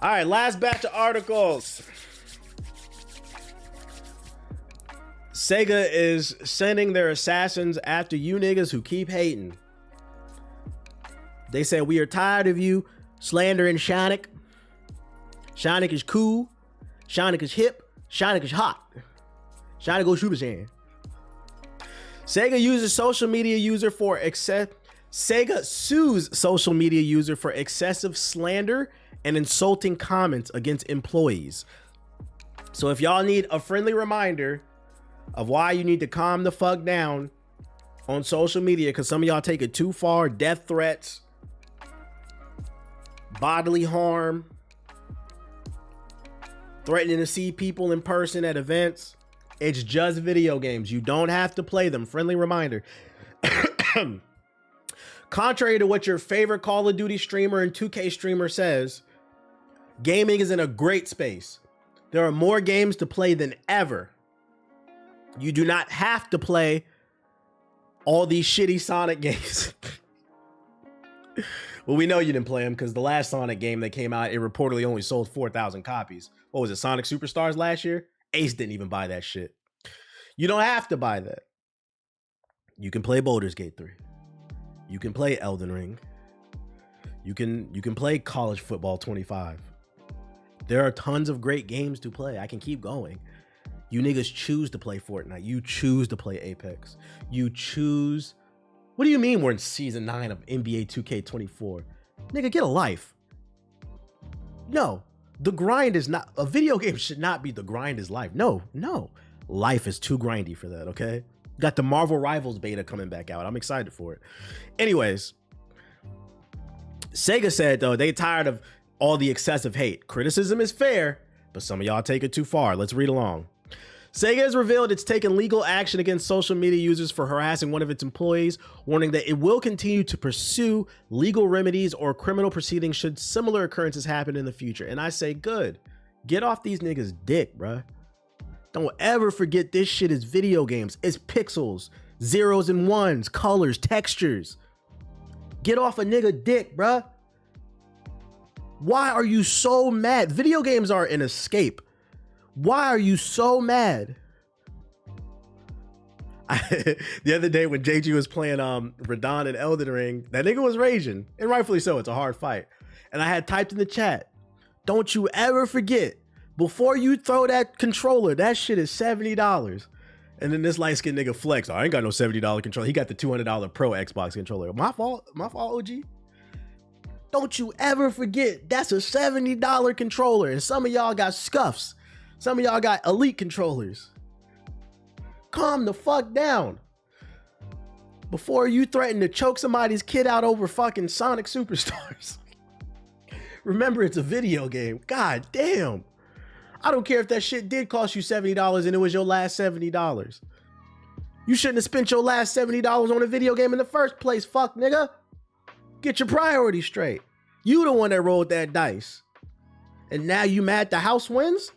All right, last batch of articles. SEGA is sending their assassins after you niggas who keep hating. They said, we are tired of you slandering Sonic. Sonic is cool. Sonic is hip. Sonic is hot. Sonic go Super Saiyan. SEGA uses social media user for SEGA sues social media user for excessive slander and insulting comments against employees. So if y'all need a friendly reminder of why you need to calm the fuck down on social media, because some of y'all take it too far, death threats, bodily harm, threatening to see people in person at events. It's just video games. You don't have to play them. Friendly reminder. Contrary to what your favorite Call of Duty streamer and 2K streamer says, gaming is in a great space. There are more games to play than ever. You do not have to play all these shitty Sonic games. Well, we know you didn't play them because the last Sonic game that came out, it reportedly only sold 4,000 copies. What was it, Sonic Superstars last year? Ace didn't even buy that shit. You don't have to buy that. You can play Baldur's Gate 3. You can play Elden Ring. You can play College Football 25. There are tons of great games to play. I can keep going. You niggas choose to play Fortnite. You choose to play Apex. You choose. What do you mean we're in season 9 of NBA 2K24? Nigga, get a life. No, the grind is not, a video game should not be the grind is life. No. Life is too grindy for that, okay? Got the Marvel Rivals beta coming back out. I'm excited for it. Anyways, SEGA said, though, they tired of all the excessive hate. Criticism is fair, but some of y'all take it too far. Let's read along. SEGA has revealed it's taken legal action against social media users for harassing one of its employees, warning that it will continue to pursue legal remedies or criminal proceedings should similar occurrences happen in the future. And I say, good. Get off these niggas' dick, bruh. Don't ever forget this shit is video games. It's pixels, zeros and ones, colors, textures. Get off a nigga dick, bruh. Why are you so mad? Video games are an escape. Why are you so mad? The other day when JG was playing Radon and Elden Ring, that nigga was raging, and rightfully so. It's a hard fight. And I had typed in the chat, don't you ever forget, before you throw that controller, that shit is $70. And then this light-skinned nigga flex, I ain't got no $70 controller. He got the $200 Pro Xbox controller. My fault, OG. Don't you ever forget, that's a $70 controller. And some of y'all got scuffs. Some of y'all got elite controllers. Calm the fuck down. Before you threaten to choke somebody's kid out over fucking Sonic Superstars. Remember, it's a video game. God damn. I don't care if that shit did cost you $70 and it was your last $70. You shouldn't have spent your last $70 on a video game in the first place, fuck nigga. Get your priorities straight. You the one that rolled that dice. And now you mad the house wins?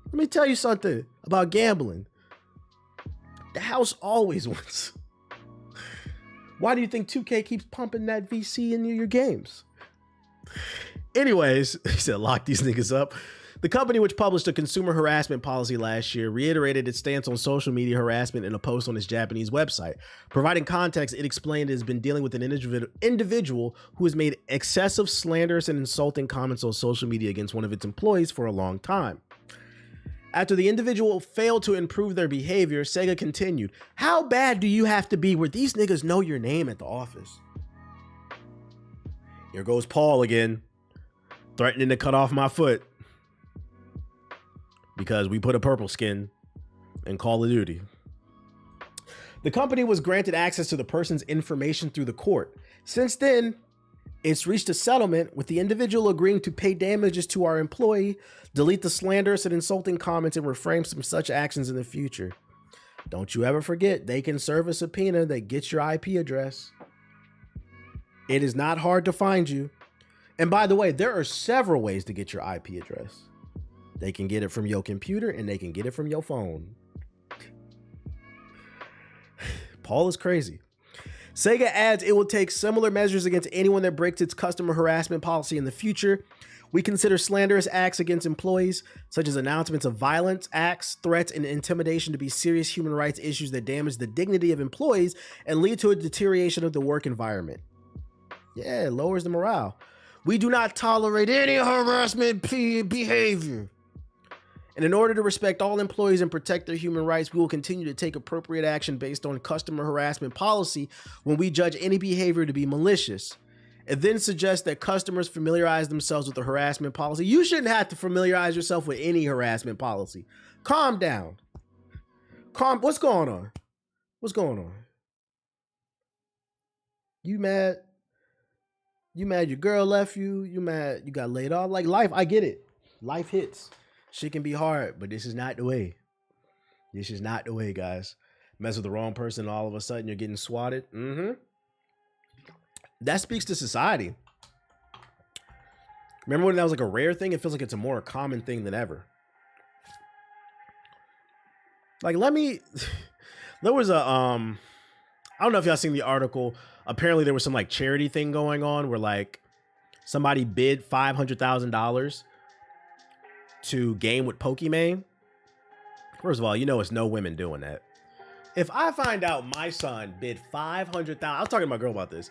Let me tell you something about gambling. The house always wins. Why do you think 2K keeps pumping that VC into your games? Anyways, he said, lock these niggas up. The company, which published a consumer harassment policy last year, reiterated its stance on social media harassment in a post on its Japanese website. Providing context, it explained it has been dealing with an individual who has made excessive slanderous and insulting comments on social media against one of its employees for a long time. After the individual failed to improve their behavior, SEGA continued, how bad do you have to be where these niggas know your name at the office? Here goes Paul again, threatening to cut off my foot because we put a purple skin in Call of Duty. The company was granted access to the person's information through the court. Since then, it's reached a settlement with the individual agreeing to pay damages to our employee, delete the slanderous and insulting comments, and refrain from such actions in the future. Don't you ever forget, they can serve a subpoena that gets your IP address. It is not hard to find you. And by the way, there are several ways to get your IP address. They can get it from your computer and they can get it from your phone. Paul is crazy. SEGA adds it will take similar measures against anyone that breaks its customer harassment policy in the future. We consider slanderous acts against employees, such as announcements of violence, acts, threats, and intimidation, to be serious human rights issues that damage the dignity of employees and lead to a deterioration of the work environment. Yeah, it lowers the morale. We do not tolerate any harassment behavior. And in order to respect all employees and protect their human rights, we will continue to take appropriate action based on customer harassment policy when we judge any behavior to be malicious. It then suggests that customers familiarize themselves with the harassment policy. You shouldn't have to familiarize yourself with any harassment policy. Calm down. What's going on? What's going on? You mad? You mad your girl left you? You mad you got laid off? Like, life, I get it. Life hits. Shit can be hard, but this is not the way. This is not the way, guys. Mess with the wrong person, all of a sudden you're getting swatted. That speaks to society. Remember when that was like a rare thing? It feels like it's a more common thing than ever. Like, there was a, I don't know if y'all seen the article. Apparently there was some like charity thing going on where like somebody bid $500,000 to game with Pokemon. First of all, you know it's no women doing that. If I find out my son bid $500,000, I was talking to my girl about this.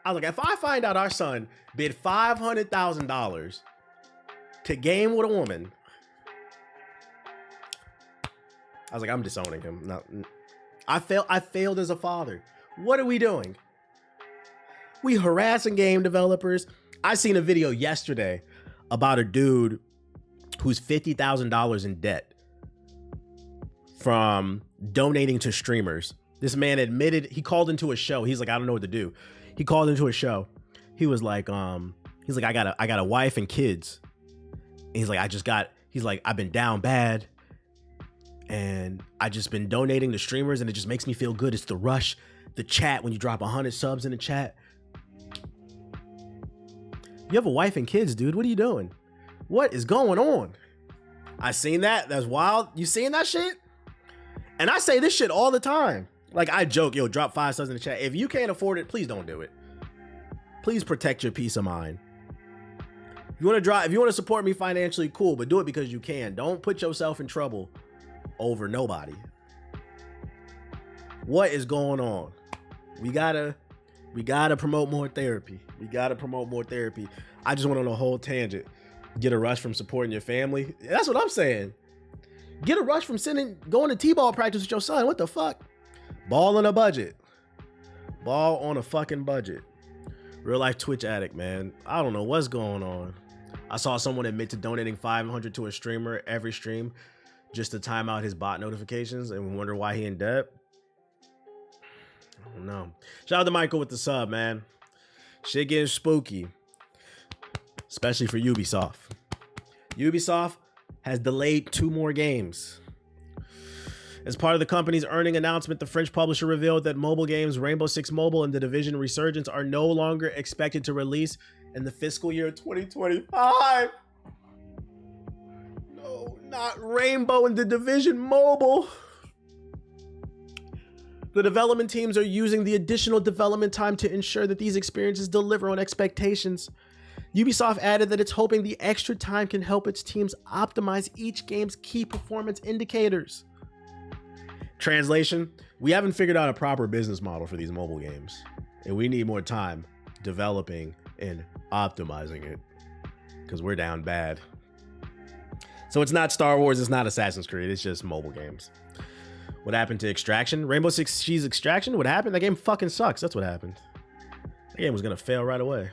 I was like, if I find out our son bid $500,000 to game with a woman, I was like, I'm disowning him. No, I failed as a father. What are we doing? We harassing game developers. I seen a video yesterday about a dude who's $50,000 in debt from donating to streamers. This man admitted, he called into a show. He's like, I don't know what to do. He called into a show. He was like, I got a wife and kids. And he's like, I've been down bad. And I just been donating to streamers and it just makes me feel good. It's the rush, the chat, when you drop 100 subs in the chat. You have a wife and kids, dude. What are you doing? What is going on? I seen that. That's wild. You seen that shit? And I say this shit all the time. Like, I joke, yo, drop 5 subs in the chat. If you can't afford it, please don't do it. Please protect your peace of mind. If you want to support me financially, cool, but do it because you can. Don't put yourself in trouble over nobody. What is going on? We gotta promote more therapy. We gotta promote more therapy. I just went on a whole tangent. Get a rush from supporting your family. That's what I'm saying. Get a rush from going to T-ball practice with your son. What the fuck? Ball on a budget. Ball on a fucking budget. Real life Twitch addict, man. I don't know what's going on. I saw someone admit to donating $500 to a streamer every stream just to time out his bot notifications and wonder why he in debt. I don't know. Shout out to Michael with the sub, man. Shit getting spooky. Especially for Ubisoft. Ubisoft has delayed 2 more games. As part of the company's earning announcement, the French publisher revealed that mobile games Rainbow Six Mobile and The Division Resurgence are no longer expected to release in the fiscal year 2025. No, not Rainbow and The Division Mobile. The development teams are using the additional development time to ensure that these experiences deliver on expectations. Ubisoft added that it's hoping the extra time can help its teams optimize each game's key performance indicators. Translation: we haven't figured out a proper business model for these mobile games, and we need more time developing and optimizing it because we're down bad. So it's not Star Wars, it's not Assassin's Creed, it's just mobile games. What happened to Extraction? Rainbow Six Siege Extraction? What happened? That game fucking sucks. That's what happened. That game was gonna fail right away.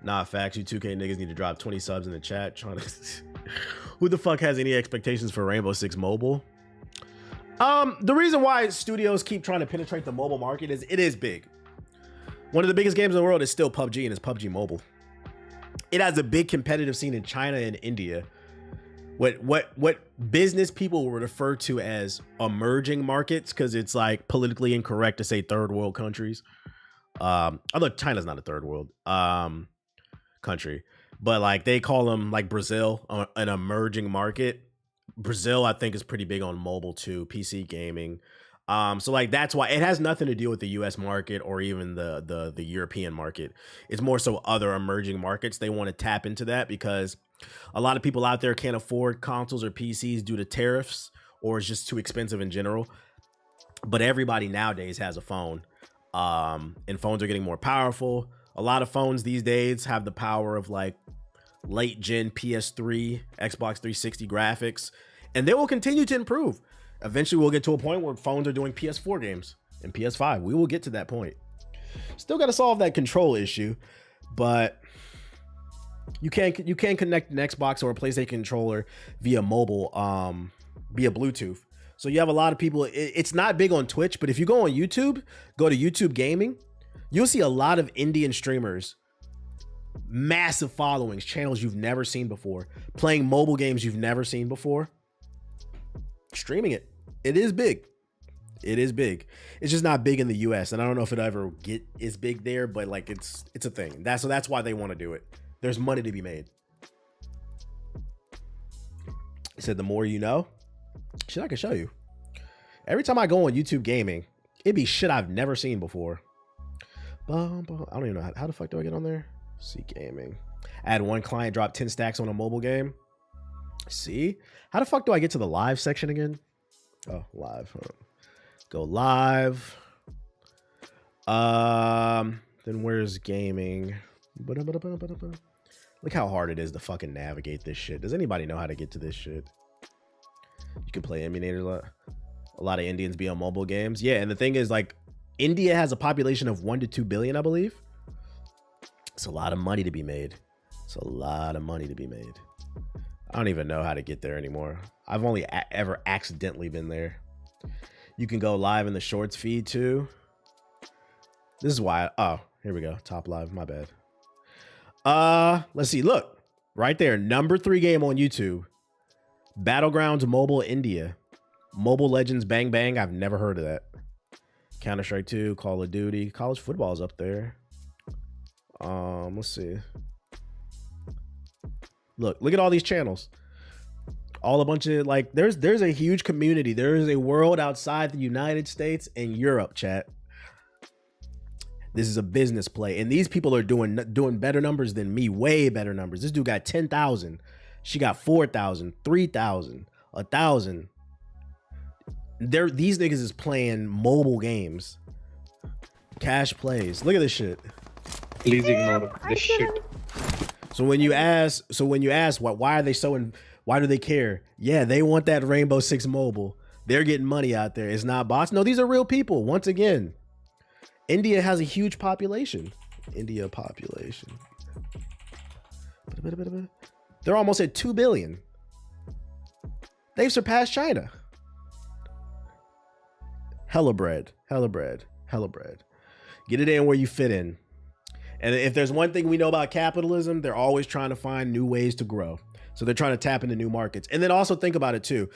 Nah, facts. You 2K niggas need to drop 20 subs in the chat. Trying to who the fuck has any expectations for Rainbow Six Mobile? The reason why studios keep trying to penetrate the mobile market is it is big. One of the biggest games in the world is still PUBG, and it's PUBG Mobile. It has a big competitive scene in China and India. What business people will refer to as emerging markets, because it's like politically incorrect to say third world countries. Although China's not a third world country, but like they call them, like Brazil, an emerging market. Brazil, I think, is pretty big on mobile too, PC gaming. So like that's why it has nothing to do with the US market or even the European market. It's more so other emerging markets. They want to tap into that because a lot of people out there can't afford consoles or PCs due to tariffs or it's just too expensive in general. But everybody nowadays has a phone. And phones are getting more powerful. A lot of phones these days have the power of like late gen PS3, Xbox 360 graphics, and they will continue to improve. Eventually we'll get to a point where phones are doing PS4 games and PS5. We will get to that point. Still got to solve that control issue, but you can't connect an Xbox or a PlayStation controller via mobile, via Bluetooth. So you have a lot of people, it's not big on Twitch, but if you go on YouTube, go to YouTube Gaming, you'll see a lot of Indian streamers, massive followings, channels you've never seen before, playing mobile games you've never seen before, streaming it. It is big. It is big. It's just not big in the US. And I don't know if it ever is big there, but like it's a thing. That's why they want to do it. There's money to be made. He said, the more you know. Shit, I can show you. Every time I go on YouTube Gaming, it'd be shit I've never seen before. I don't even know how the fuck do I get on there? See gaming. I had one client drop 10 stacks on a mobile game. See? How the fuck do I get to the live section again? Oh, live. Go live. Then where's gaming? Look how hard it is to fucking navigate this shit. Does anybody know how to get to this shit? You can play emulators. A lot of Indians be on mobile games. Yeah, and the thing is, like, India has a population of 1 to 2 billion, I believe. It's a lot of money to be made. It's a lot of money to be made. I don't even know how to get there anymore. I've only ever accidentally been there. You can go live in the shorts feed too. This is why. Oh, here we go. Top live. My bad. Let's see. Look right there. Number 3 game on YouTube. Battlegrounds Mobile India. Mobile Legends Bang Bang. I've never heard of that. Counter-Strike 2, Call of Duty. College football's up there. Let's see. Look at all these channels. All a bunch of like there's a huge community. There is a world outside the United States and Europe, chat. This is a business play. And these people are doing better numbers than me, way better numbers. This dude got 10,000. She got 4,000, 3,000, 1,000. These niggas is playing mobile games. Cash plays. Look at this shit. Please ignore this shit. So when you ask why are they why do they care? Yeah, they want that Rainbow Six Mobile. They're getting money out there. It's not bots. No, these are real people. Once again, India has a huge population. India population. They're almost at 2 billion. They've surpassed China. Hella bread. Get it in where you fit in. And if there's one thing we know about capitalism, they're always trying to find new ways to grow. So they're trying to tap into new markets. And then also think about it too.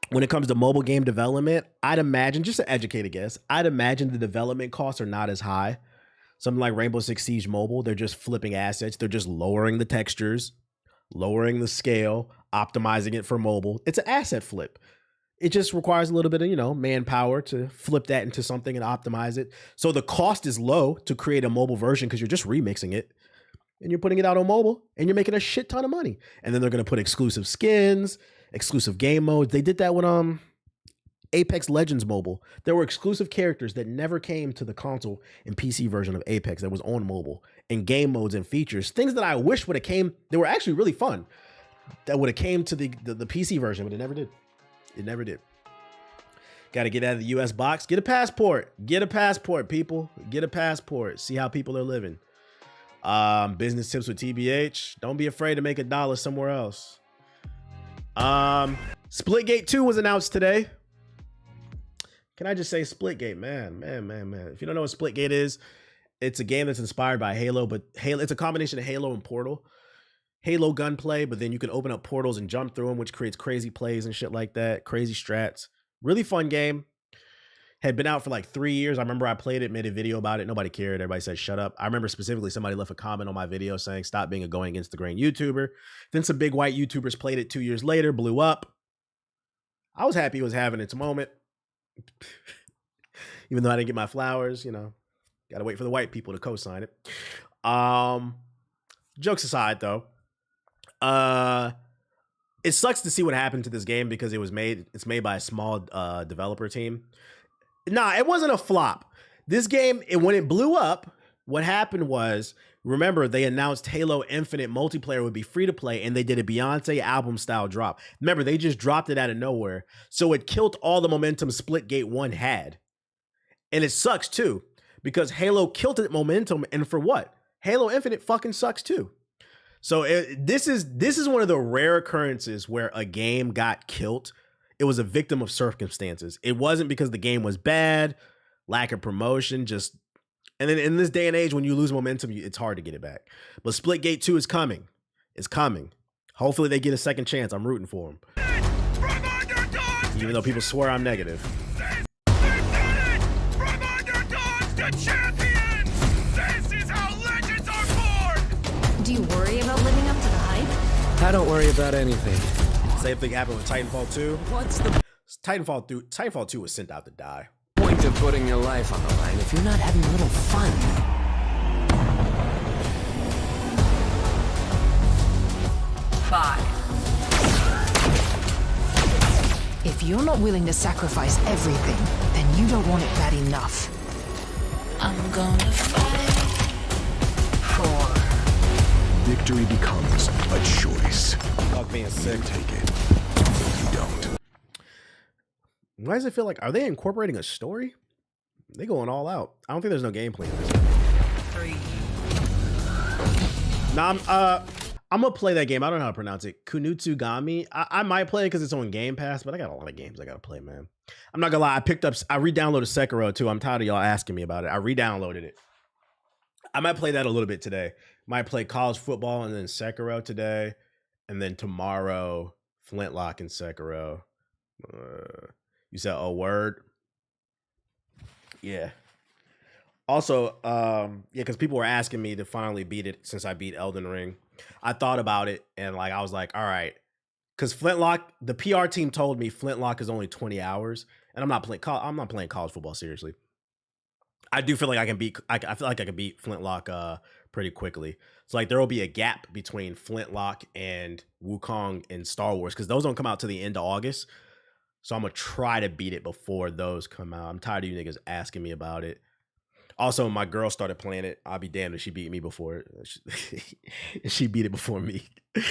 When it comes to mobile game development, I'd imagine, just an educated guess, I'd imagine the development costs are not as high. Something like Rainbow Six Siege Mobile, they're just flipping assets. They're just lowering the textures, lowering the scale, optimizing it for mobile. It's an asset flip. It just requires a little bit of, manpower to flip that into something and optimize it. So the cost is low to create a mobile version because you're just remixing it and you're putting it out on mobile and you're making a shit ton of money. And then they're going to put exclusive skins, exclusive game modes. They did that with Apex Legends Mobile. There were exclusive characters that never came to the console and PC version of Apex that was on mobile, and game modes and features. Things that I wish would have came. They were actually really fun. That would have came to the PC version, but it never did. It never did. Got to get out of the US box. Get a passport. Get a passport, people. Get a passport. See how people are living. Business tips with TBH. Don't be afraid to make $1 somewhere else. Splitgate 2 was announced today. Can I just say Splitgate? Man. If you don't know what Splitgate is, it's a game that's inspired by Halo, but it's a combination of Halo and Portal. Halo gunplay, but then you can open up portals and jump through them, which creates crazy plays and shit like that. Crazy strats. Really fun game. Had been out for like 3 years. I remember I played it, made a video about it. Nobody cared. Everybody said, shut up. I remember specifically somebody left a comment on my video saying, stop being a going against the grain YouTuber. Then some big white YouTubers played it 2 years later, blew up. I was happy it was having its moment. Even though I didn't get my flowers, you know, gotta wait for the white people to co-sign it. Jokes aside, though, it sucks to see what happened to this game because it's made by a small developer team. Nah, it wasn't a flop. This game, when it blew up, what happened was, remember, they announced Halo Infinite multiplayer would be free to play, and they did a Beyonce album style drop. Remember, they just dropped it out of nowhere. So it killed all the momentum Splitgate 1 had. And it sucks too, because Halo killed its momentum, and for what? Halo Infinite fucking sucks too. So this is one of the rare occurrences where a game got killed. It was a victim of circumstances. It wasn't because the game was bad, lack of promotion, just... And then in this day and age, when you lose momentum, it's hard to get it back. But Splitgate 2 is coming. It's coming. Hopefully they get a second chance. I'm rooting for them. Even though people swear I'm negative. Do you worry about living up to the hype? I don't worry about anything. Same thing happened with Titanfall 2. What's the Titanfall 2 was sent out to die. point of putting your life on the line if you're not having a little fun? Five. If you're not willing to sacrifice everything, then you don't want it bad enough. I'm gonna fight. 4. Victory becomes a choice. Fuck being sick. Take it. You don't. Why does it feel like, are they incorporating a story? They going all out. I don't think there's no gameplay in this. 3. Nah, I'm gonna play that game. I don't know how to pronounce it. Kunutsugami. I might play it because it's on Game Pass, but I got a lot of games I gotta play, man. I'm not gonna lie. I re-downloaded Sekiro too. I'm tired of y'all asking me about it. I re-downloaded it. I might play that a little bit today. Might play college football and then Sekiro today, and then tomorrow Flintlock and Sekiro. You said a word? Yeah. Also, yeah, because people were asking me to finally beat it since I beat Elden Ring. I thought about it and like I was like, all right, because Flintlock, the PR team told me Flintlock is only 20 hours, and I'm not playing college football seriously. I do feel like I feel like I can beat Flintlock pretty quickly. So like there will be a gap between Flintlock and Wukong and Star Wars because those don't come out till the end of August. So I'm gonna try to beat it before those come out. I'm tired of you niggas asking me about it. Also, my girl started playing it. I'll be damned if she beat me before it. She beat it before me. 2.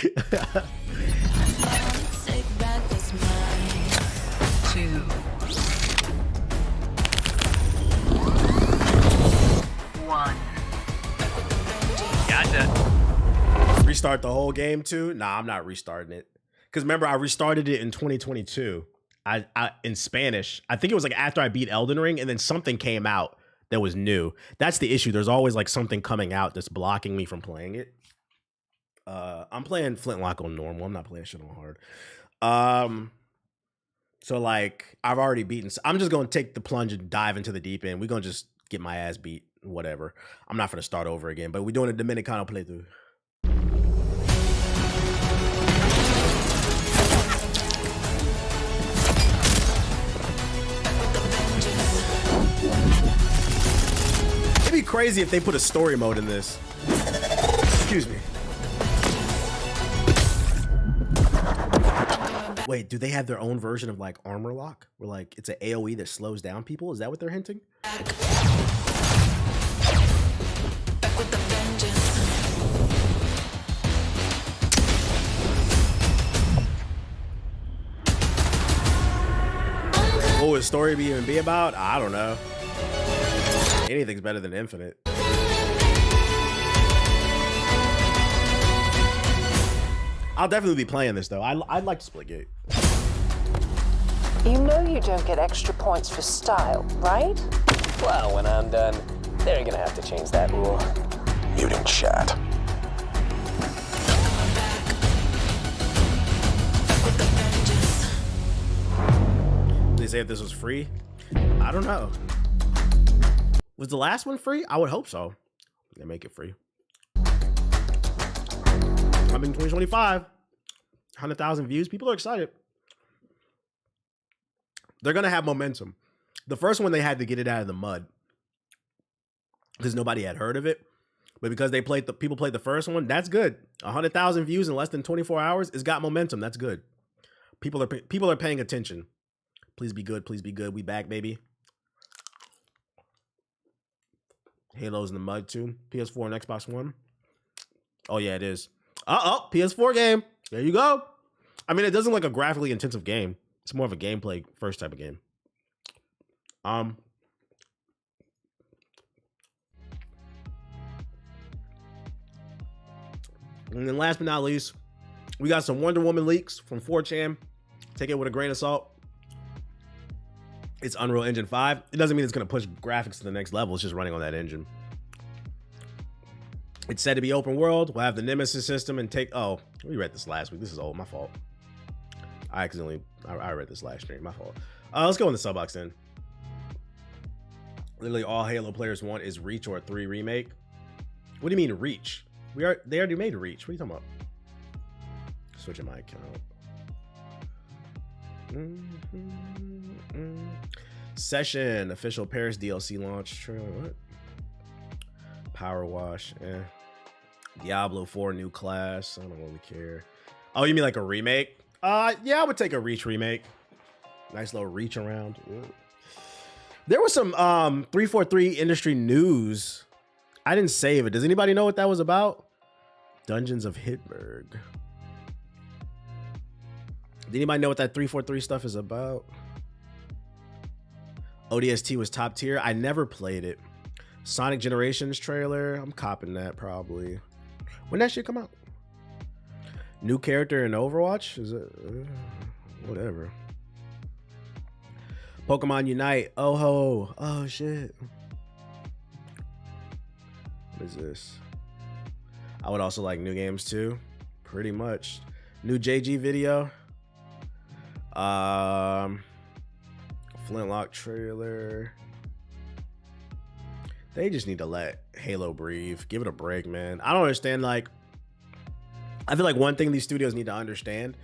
1. Gotcha. Restart the whole game too? Nah, I'm not restarting it. Because remember, I restarted it in 2022. I in Spanish. I think it was like after I beat Elden Ring, and then something came out that was new. That's the issue. There's always like something coming out that's blocking me from playing it. I'm playing Flintlock on normal. I'm not playing shit on hard. So like I've already beaten. I'm just gonna take the plunge and dive into the deep end. We're gonna just get my ass beat. Whatever. I'm not gonna start over again. But we're doing a Dominicano playthrough. It'd be crazy if they put a story mode in this. Excuse me. Wait, do they have their own version of like armor lock? Where like it's an AoE that slows down people? Is that what they're hinting? What would story even be about? I don't know. Anything's better than Infinite. I'll definitely be playing this though. I'd like to Splitgate. You know you don't get extra points for style, right? Well, when I'm done, they're gonna have to change that rule. Muting chat. Did they say if this was free? I don't know. Was the last one free? I would hope so. They make it free. I'm in 2025. 100,000 views. People are excited. They're gonna have momentum. The first one, they had to get it out of the mud because nobody had heard of it. But because people played the first one, that's good. 100,000 views in less than 24 hours. It's got momentum. That's good. People are paying attention. Please be good. Please be good. We back, baby. Halo's in the mud too. PS4 and Xbox One. Oh yeah, it is. PS4 game. There you go. I mean, it doesn't look like a graphically intensive game. It's more of a gameplay first type of game. And then last but not least, we got some Wonder Woman leaks from 4chan. Take it with a grain of salt. It's Unreal Engine 5. It doesn't mean it's going to push graphics to the next level. It's just running on that engine. It's said to be open world. We'll have the Nemesis system and take... Oh, we read this last week. This is old. My fault. I read this last stream. My fault. Let's go in the sub box then. Literally all Halo players want is Reach or a 3 remake. What do you mean Reach? They already made Reach. What are you talking about? Switching my account. Session official Paris DLC launch trailer. What? Power Wash. Diablo 4 new class. I don't really care. Oh, you mean like a remake? Yeah, I would take a Reach remake. Nice little Reach around. Ooh. There was some 343 industry news. I didn't save it. Does anybody know what that was about? Dungeons of Hitburg. Did anybody know what that 343 stuff is about? ODST was top tier. I never played it. Sonic Generations trailer. I'm copping that probably. When that shit come out? New character in Overwatch? Is it? Whatever. Pokemon Unite. Oh ho. Oh shit. What is this? I would also like new games too. Pretty much. New JG video. Flintlock trailer. They just need to let Halo breathe. Give it a break, man. I don't understand. Like, I feel like one thing these studios need to understand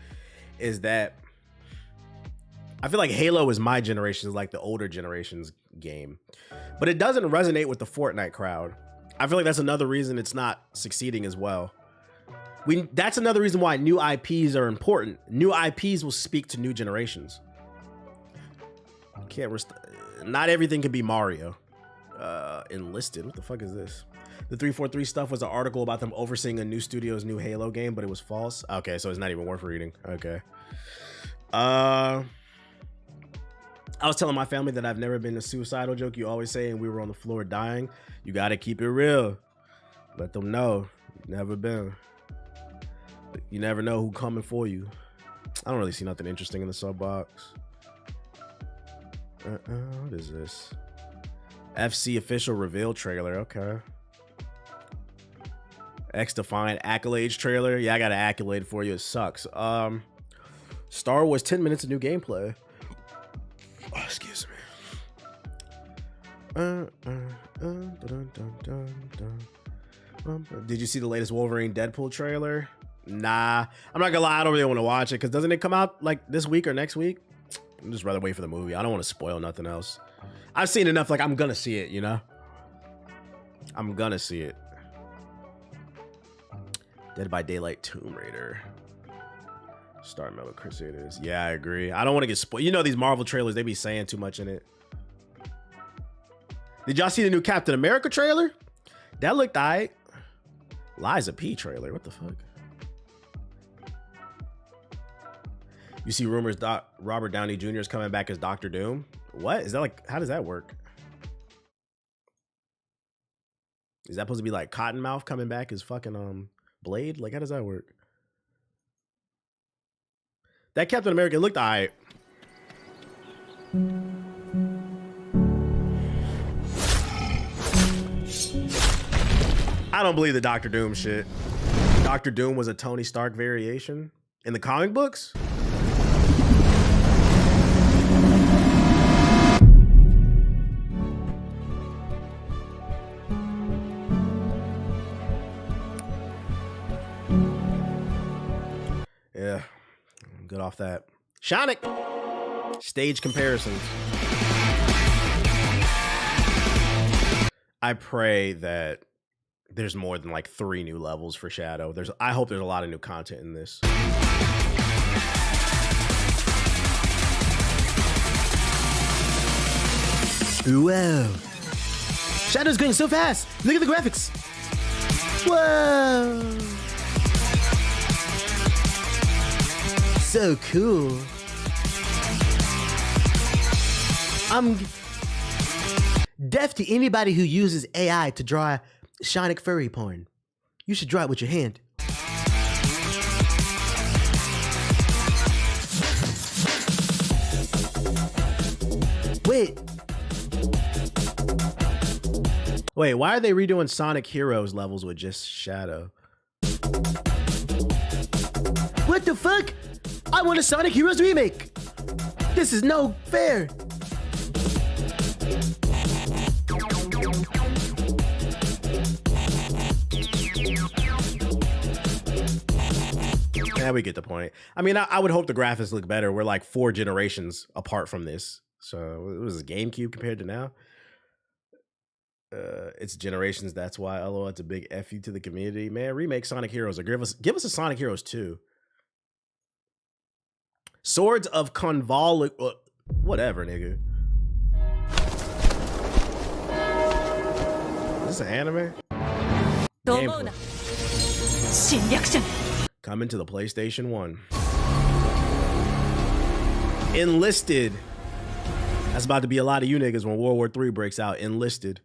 is that I feel like Halo is my generation's, like the older generation's game, but it doesn't resonate with the Fortnite crowd. I feel like that's another reason it's not succeeding as well. That's another reason why new IPs are important. New IPs will speak to new generations. Not everything can be Mario. Enlisted. What the fuck is this? The 343 stuff was an article about them overseeing a new studio's new Halo game, but it was false. Okay, so it's not even worth reading. Okay. I was telling my family that I've never been a suicidal joke you always say, and we were on the floor dying. You got to keep it real. Let them know. Never been. You never know who coming for you. I don't really see nothing interesting in the sub box. What is this? FC official reveal trailer. Okay. X-Defined accolades trailer. Yeah, I got an accolade for you. It sucks. Star Wars 10 minutes of new gameplay. Oh, excuse me. Did you see the latest Wolverine Deadpool trailer? Nah, I'm not gonna lie, I don't really want to watch it because doesn't it come out like this week or next week? I'd just rather wait for the movie. I don't want to spoil nothing else. I've seen enough, like I'm gonna see it, you know? I'm gonna see it. Dead by Daylight Tomb Raider. Star Metal Crusaders. Yeah, I agree. I don't want to get spoiled. You know these Marvel trailers, they be saying too much in it. Did y'all see the new Captain America trailer? That looked aight. Liza P trailer. What the fuck? You see rumors Robert Downey Jr. is coming back as Dr. Doom. What? Is that like, how does that work? Is that supposed to be like Cottonmouth coming back as fucking Blade? Like, how does that work? That Captain America looked aight. I don't believe the Dr. Doom shit. Dr. Doom was a Tony Stark variation in the comic books? Yeah, good off that. Shonic! Stage comparisons. I pray that there's more than like 3 new levels for Shadow. I hope there's a lot of new content in this. Whoa. Shadow's going so fast. Look at the graphics. Whoa. So cool. I'm deaf to anybody who uses AI to draw Sonic furry porn. You should draw it with your hand. Wait, why are they redoing Sonic Heroes levels with just Shadow? What the fuck? I want a Sonic Heroes remake. This is no fair. Yeah, we get the point. I mean, I would hope the graphics look better. We're like 4 generations apart from this. So it was a GameCube compared to now. It's generations. That's why. LOL, it's a big F you to the community. Man, remake Sonic Heroes or give us a Sonic Heroes 2. Swords of Convol. Whatever, nigga. Is this an anime? Gameplay. Coming to the PlayStation 1. Enlisted. That's about to be a lot of you niggas when World War III breaks out. Enlisted.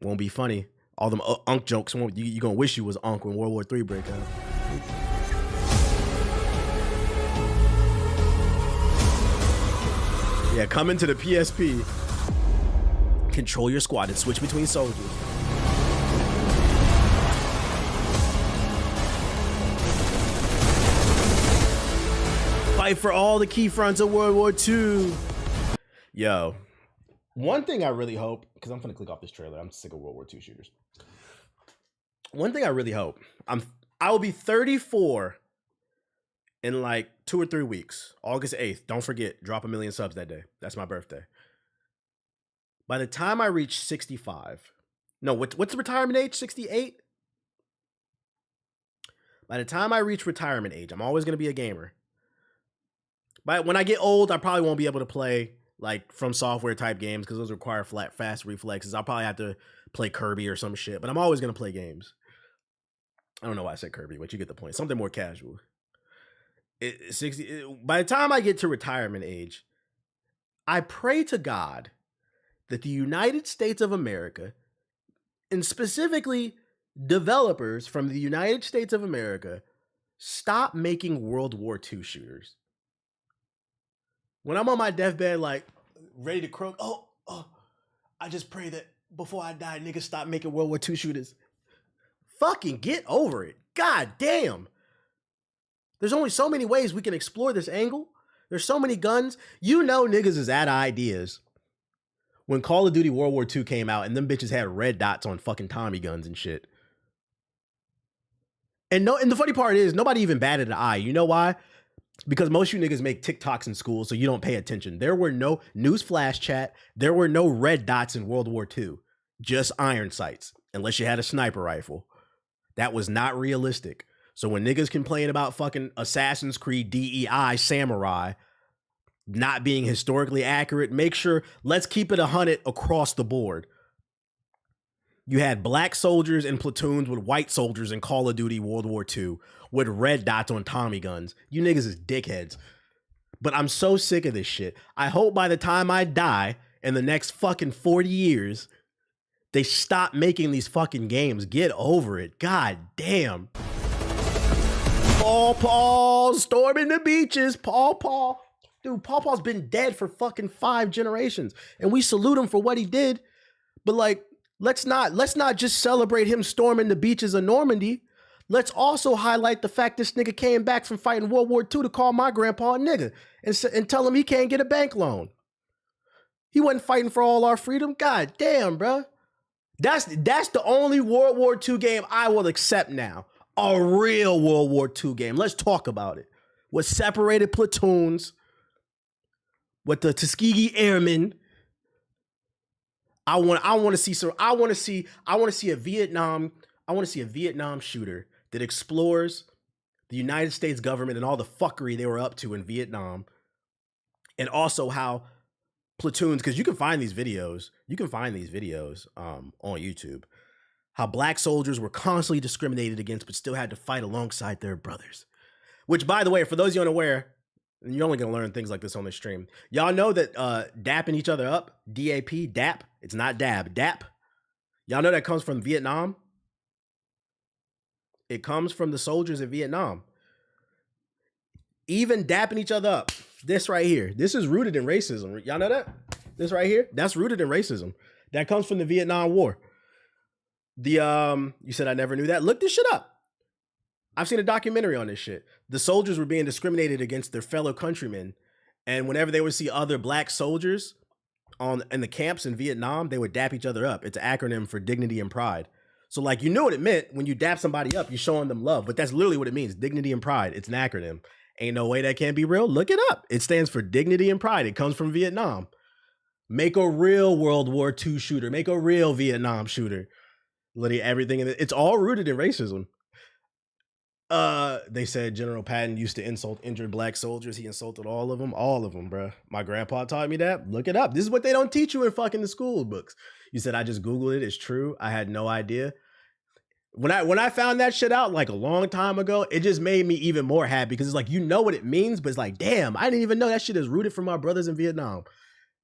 Won't be funny. All them Unk jokes. You gonna wish you was Unk when World War III break out. Yeah, come into the PSP. Control your squad and switch between soldiers. Fight for all the key fronts of World War II. Yo, one thing I really hope, because I'm gonna click off this trailer. I'm sick of World War II shooters. One thing I really hope, I will be 34 in like 2 or 3 weeks. August 8th. Don't forget, drop 1 million subs that day. That's my birthday. By the time I reach 65, no, what's the retirement age? 68? By the time I reach retirement age, I'm always gonna be a gamer. But when I get old, I probably won't be able to play like From Software type games because those require fast reflexes. I'll probably have to play Kirby or some shit, but I'm always gonna play games. I don't know why I said Kirby, but you get the point. Something more casual. By the time I get to retirement age, I pray to God that the United States of America, and specifically developers from the United States of America, stop making World War II shooters. When I'm on my deathbed, like, ready to croak, I just pray that before I die, niggas stop making World War II shooters. Fucking get over it. God damn. There's only so many ways we can explore this angle. There's so many guns. You know niggas is out of ideas. When Call of Duty World War II came out and them bitches had red dots on fucking Tommy guns and shit. And the funny part is nobody even batted an eye. You know why? Because most of you niggas make TikToks in school, so you don't pay attention. There were no newsflash chat. There were no red dots in World War II. Just iron sights, unless you had a sniper rifle. That was not realistic. So when niggas complain about fucking Assassin's Creed DEI Samurai not being historically accurate, make sure, let's keep it 100 across the board. You had black soldiers in platoons with white soldiers in Call of Duty World War II with red dots on Tommy guns. You niggas is dickheads. But I'm so sick of this shit. I hope by the time I die in the next fucking 40 years, they stop making these fucking games. Get over it. God damn. Paul, storming the beaches. Paul. Dude, Paul's been dead for fucking 5 generations. And we salute him for what he did. But like, let's not just celebrate him storming the beaches of Normandy. Let's also highlight the fact this nigga came back from fighting World War II to call my grandpa a nigga and tell him he can't get a bank loan. He wasn't fighting for all our freedom. God damn, bro. That's the only World War II game I will accept now. A real World War II game. Let's talk about it. With separated platoons, with the Tuskegee Airmen. I want to see a Vietnam shooter that explores the United States government and all the fuckery they were up to in Vietnam, and also how platoons, because you can find these videos on YouTube, how black soldiers were constantly discriminated against but still had to fight alongside their brothers. Which, by the way, for those of you unaware, and you're only gonna learn things like this on this stream, y'all know that dapping each other up, DAP, dap, it's not dab, dap. Y'all know that comes from Vietnam. It comes from the soldiers in Vietnam. Even dapping each other up. This right here. This is rooted in racism. Y'all know that? This right here, that's rooted in racism. That comes from the Vietnam War. You said I never knew that. Look this shit up. I've seen a documentary on this shit. The soldiers were being discriminated against their fellow countrymen, and whenever they would see other black soldiers in the camps in Vietnam, they would dap each other up. It's an acronym for dignity and pride. So like, you knew what it meant when you dap somebody up, you're showing them love, but that's literally what it means. Dignity and pride. It's an acronym. Ain't no way that can't be real. Look it up. It stands for dignity and pride. It comes from Vietnam. Make a real World War II shooter. Make a real Vietnam shooter. Literally everything in it. It's all rooted in racism. They said General Patton used to insult injured black soldiers. He insulted all of them, bro. My grandpa taught me that. Look it up. This is what they don't teach you in fucking the school books. You said I just Googled it. It's true. I had no idea. When I found that shit out like a long time ago, it just made me even more happy because it's like, you know what it means, but it's like, damn, I didn't even know that shit is rooted from my brothers in Vietnam.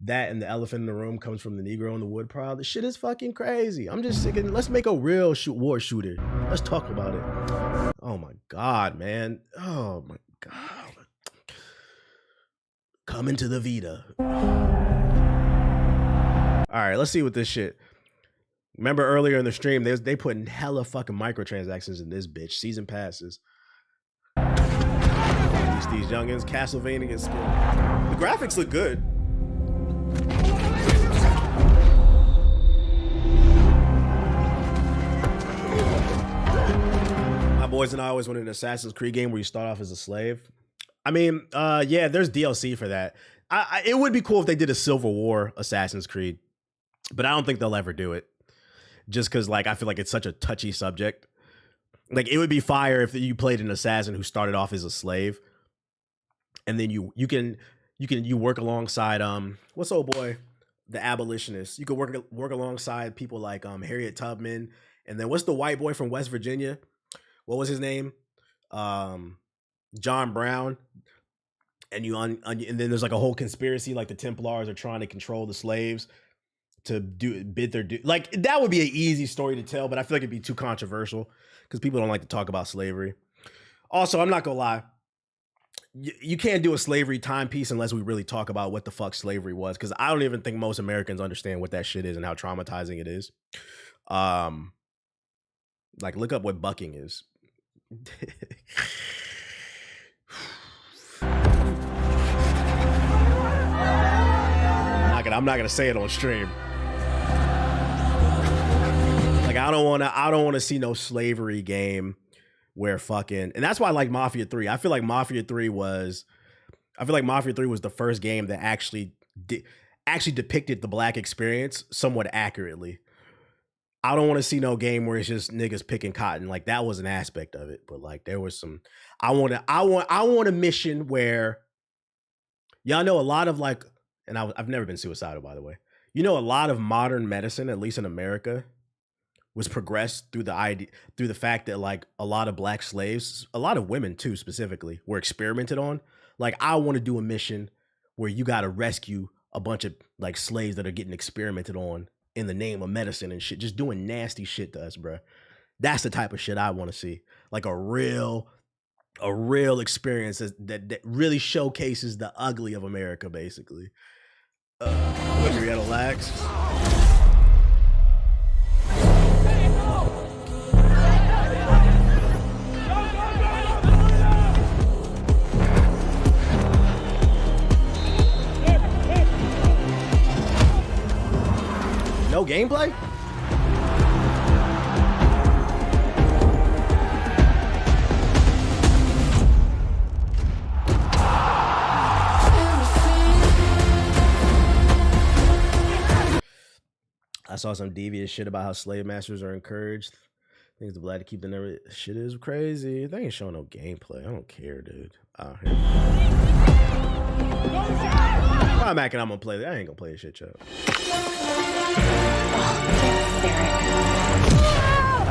That and the elephant in the room comes from the Negro in the wood pile. The shit is fucking crazy. I'm just thinking, let's make a real war shooter. Let's talk about it. Oh my God, man. Oh my God. Coming to the Vita. All right, let's see what this shit. Remember earlier in the stream, they putting hella fucking microtransactions in this bitch. Season passes. These youngins, Castlevania gets skill. The graphics look good. My boys and I always wanted an Assassin's Creed game where you start off as a slave. I mean, yeah, there's DLC for that. It would be cool if they did a Civil War Assassin's Creed, but I don't think they'll ever do it. Just because, like, I feel like it's such a touchy subject. Like, it would be fire if you played an assassin who started off as a slave, and then you work alongside what's old boy, the abolitionist. You could work alongside people like Harriet Tubman, and then what's the white boy from West Virginia? What was his name? John Brown. And and then there's like a whole conspiracy, like the Templars are trying to control the slaves to bid their due. Like, that would be an easy story to tell, but I feel like it'd be too controversial because people don't like to talk about slavery. Also, I'm not gonna lie, you can't do a slavery timepiece unless we really talk about what the fuck slavery was, because I don't even think most Americans understand what that shit is and how traumatizing it is. Like, look up what bucking is. I'm not gonna say it on stream. Like, I don't want to see no slavery game where fucking, and that's why I like Mafia 3. I feel like Mafia 3 was the first game that actually depicted the black experience somewhat accurately. I don't want to see no game where it's just niggas picking cotton. Like, that was an aspect of it, but like, there was some. I want a mission where, y'all know, a lot of like, and I've never been suicidal, by the way. You know, a lot of modern medicine, at least in America, was progressed through the fact that like a lot of black slaves, a lot of women too specifically, were experimented on. Like, I want to do a mission where you got to rescue a bunch of like slaves that are getting experimented on in the name of medicine and shit, just doing nasty shit to us, bro. That's the type of shit I want to see. Like a real experience that really showcases the ugly of America, basically. Henrietta Lacks. No gameplay? saw some devious shit about how slave masters are encouraged. Things the black to keep the never. Shit is crazy. They ain't showing no gameplay. I don't care, dude. Here. I'm acting. I'm gonna play that. I ain't gonna play this shit, Chuck.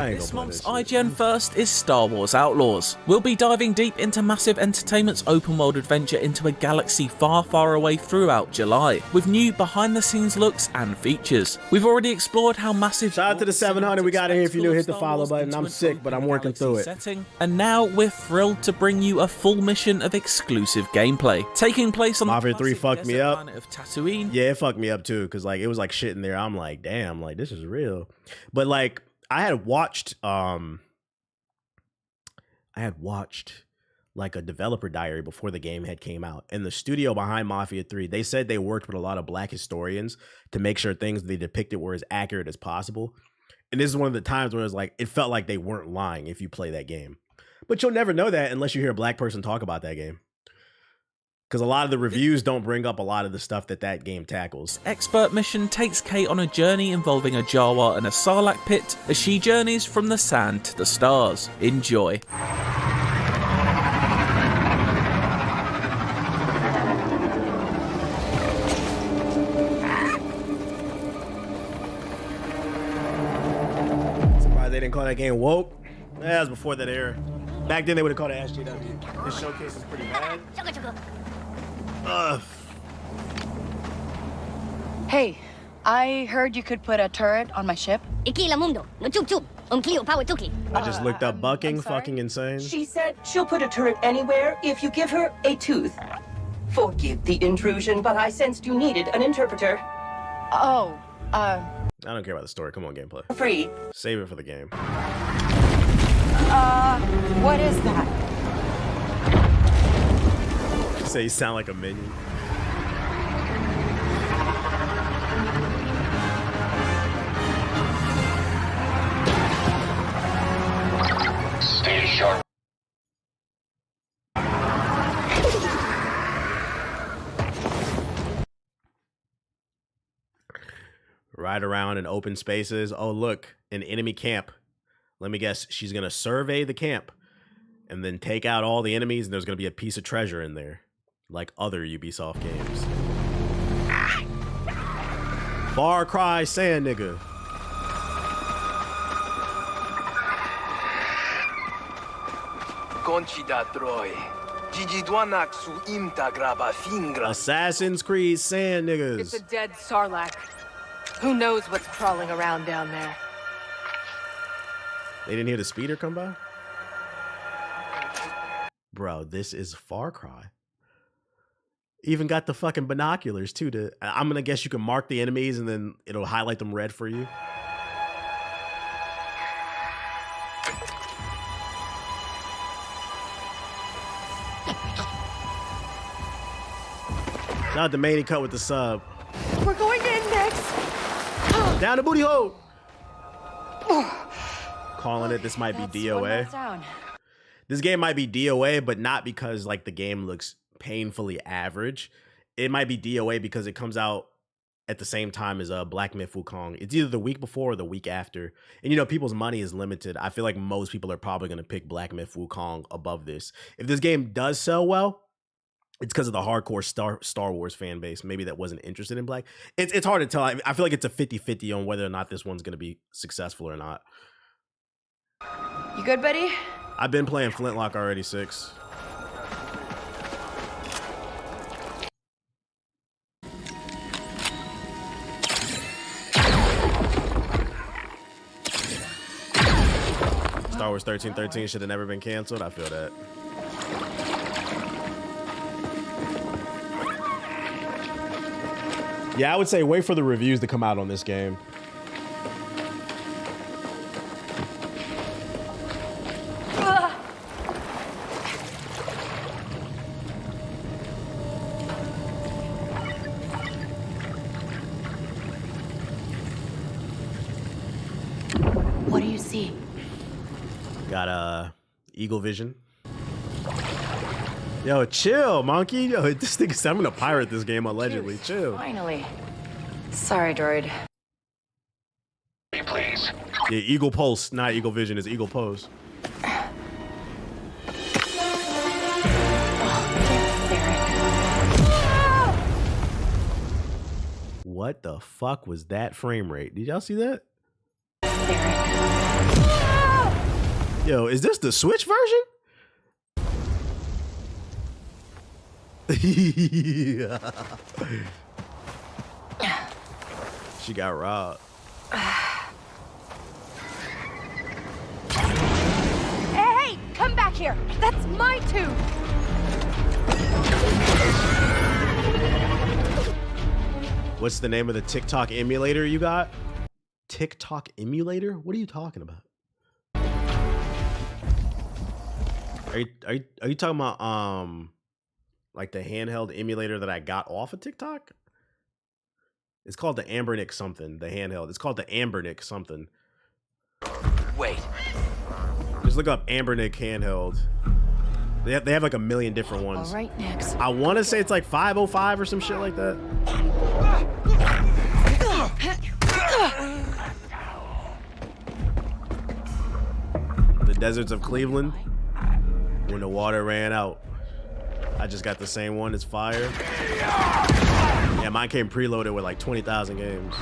This month's IGN First is Star Wars Outlaws. We'll be diving deep into Massive Entertainment's open world adventure into a galaxy far, far away throughout July, with new behind the scenes looks and features. We've already explored how Massive... Shout out to the 700 we got in here. If you're new, hit the follow button. I'm sick, but I'm working through it. Setting. And now we're thrilled to bring you a full mission of exclusive gameplay, taking place on Mafia 3 fucked me up. Planet of Tatooine. Yeah, it fucked me up too, because like it was like shit in there. I'm like, damn, like this is real. But like I had watched like a developer diary before the game had came out, and the studio behind Mafia 3, they said they worked with a lot of black historians to make sure things they depicted were as accurate as possible. And this is one of the times where it was like it felt like they weren't lying if you play that game. But you'll never know that unless you hear a black person talk about that game. Because a lot of the reviews don't bring up a lot of the stuff that game tackles. Expert mission takes Kate on a journey involving a Jawa and a Sarlacc pit as she journeys from the sand to the stars. Enjoy. Surprised they didn't call that game woke. That was before that era. Back then they would have called it SJW. This showcase is pretty bad. Hey, I heard you could put a turret on my ship. I just looked up bucking, fucking insane. She said she'll put a turret anywhere if you give her a tooth. Forgive the intrusion, but I sensed you needed an interpreter. Oh, I don't care about the story. Come on, gameplay. Free. Save it for the game. what is that? Say you sound like a minion. Stay sharp. Ride around in open spaces. Oh, look, an enemy camp. Let me guess, she's going to survey the camp and then take out all the enemies, and there's going to be a piece of treasure in there, like other Ubisoft games. Far Cry Sand Nigga. Assassin's Creed Sand Niggas. It's a dead Sarlacc. Who knows what's crawling around down there? They didn't hear the speeder come by? Bro, this is Far Cry. Even got the fucking binoculars too. I'm gonna guess you can mark the enemies and then it'll highlight them red for you. Shout out to Manny Cut with the sub. We're going in next. Down the booty hole. Calling it, this might be DOA. This game might be DOA, but not because like the game looks painfully average. It might be DOA because it comes out at the same time as Black Myth Wukong. It's either the week before or the week after. And you know, people's money is limited. I feel like most people are probably going to pick Black Myth Wukong above this. If this game does sell well, it's because of the hardcore Star Wars fan base. Maybe that wasn't interested in Black. It's hard to tell. I feel like it's a 50-50 on whether or not this one's going to be successful or not. You good, buddy? I've been playing Flintlock already, 6. Star Wars 1313 should have never been canceled. I feel that. Yeah, I would say wait for the reviews to come out on this game. What do you see? Got Eagle Vision. Yo, chill, monkey. Yo, this thing is, I'm gonna pirate this game allegedly. Chill. Finally. Sorry, droid. Yeah, Eagle Pulse, not Eagle Vision, it's Eagle Pulse. What the fuck was that frame rate? Did y'all see that? Yo, is this the Switch version? She got robbed. Hey, come back here. That's my tooth. What's the name of the TikTok emulator you got? TikTok emulator? What are you talking about? Are you talking about like the handheld emulator that I got off of TikTok? It's called the Ambernick something, the handheld. It's called the Ambernick something. Wait. Just look up Ambernick handheld. They have like a million different ones. All right, next. I want to say it's like 505 or some shit like that. The deserts of Cleveland. When the water ran out. I just got the same one. It's fire. Yeah, mine came preloaded with like 20,000 games.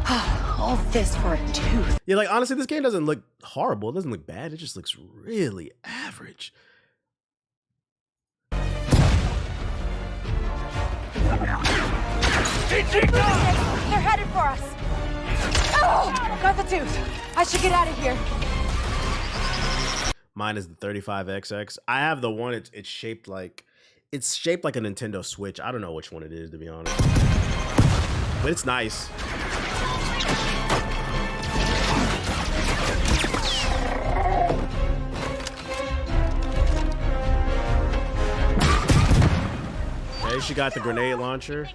All this for a tooth. Yeah, like honestly, this game doesn't look horrible. It doesn't look bad. It just looks really average. They're headed for us. Oh, got the tooth. I should get out of here. Mine is the 35XX. I have the one. It's shaped like a Nintendo Switch. I don't know which one it is, to be honest, but it's nice. Okay, she got the grenade launcher.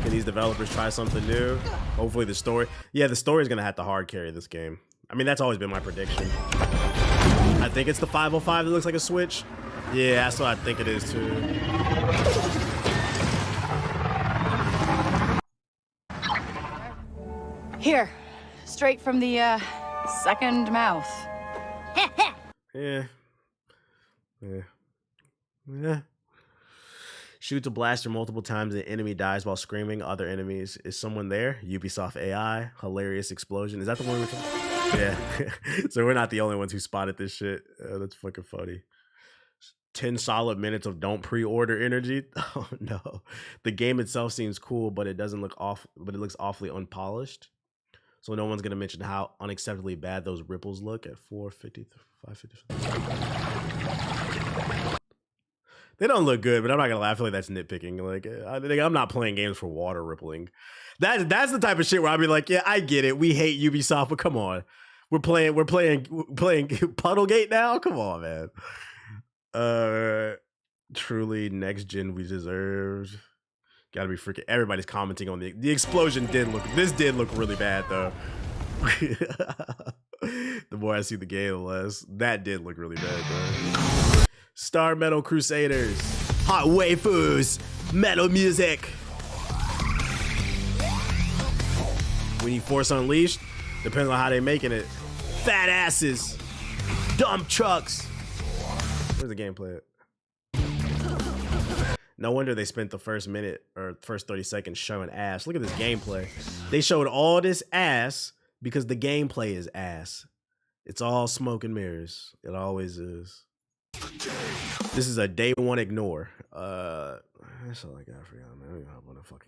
Can these developers try something new? Hopefully the story. Yeah, the story is gonna have to hard carry this game. I mean, that's always been my prediction. I think it's the 505 that looks like a Switch. Yeah, that's what I think it is too. Here, straight from the second mouth. Yeah. Shoots a blaster multiple times, the enemy dies while screaming. Other enemies. Is someone there? Ubisoft AI. Hilarious explosion. Is that the one we're talking? Yeah. So we're not the only ones who spotted this shit. That's fucking funny. 10 solid minutes of don't pre-order energy. Oh no. The game itself seems cool, but it doesn't look off, but it looks awfully unpolished. So no one's gonna mention how unacceptably bad those ripples look at 450, 550. They don't look good, but I'm not gonna lie. I feel like that's nitpicking. Like I'm not playing games for water rippling. That's the type of shit where I'd be like, yeah, I get it. We hate Ubisoft, but come on, we're playing Puddlegate now. Come on, man. Truly next gen we deserved. Gotta be freaking. Everybody's commenting on the explosion. This did look really bad though. The more I see the game, the less. That did look really bad though. Star Metal Crusaders. Hot waifus. Metal music. We need Force Unleashed. Depends on how they making it. Fat asses. Dump trucks. Where's the gameplay at? No wonder they spent the first minute or first 30 seconds showing ass. Look at this gameplay. They showed all this ass because the gameplay is ass. It's all smoke and mirrors. It always is. This is a day one ignore. That's all I got for y'all, man. I don't want to fucking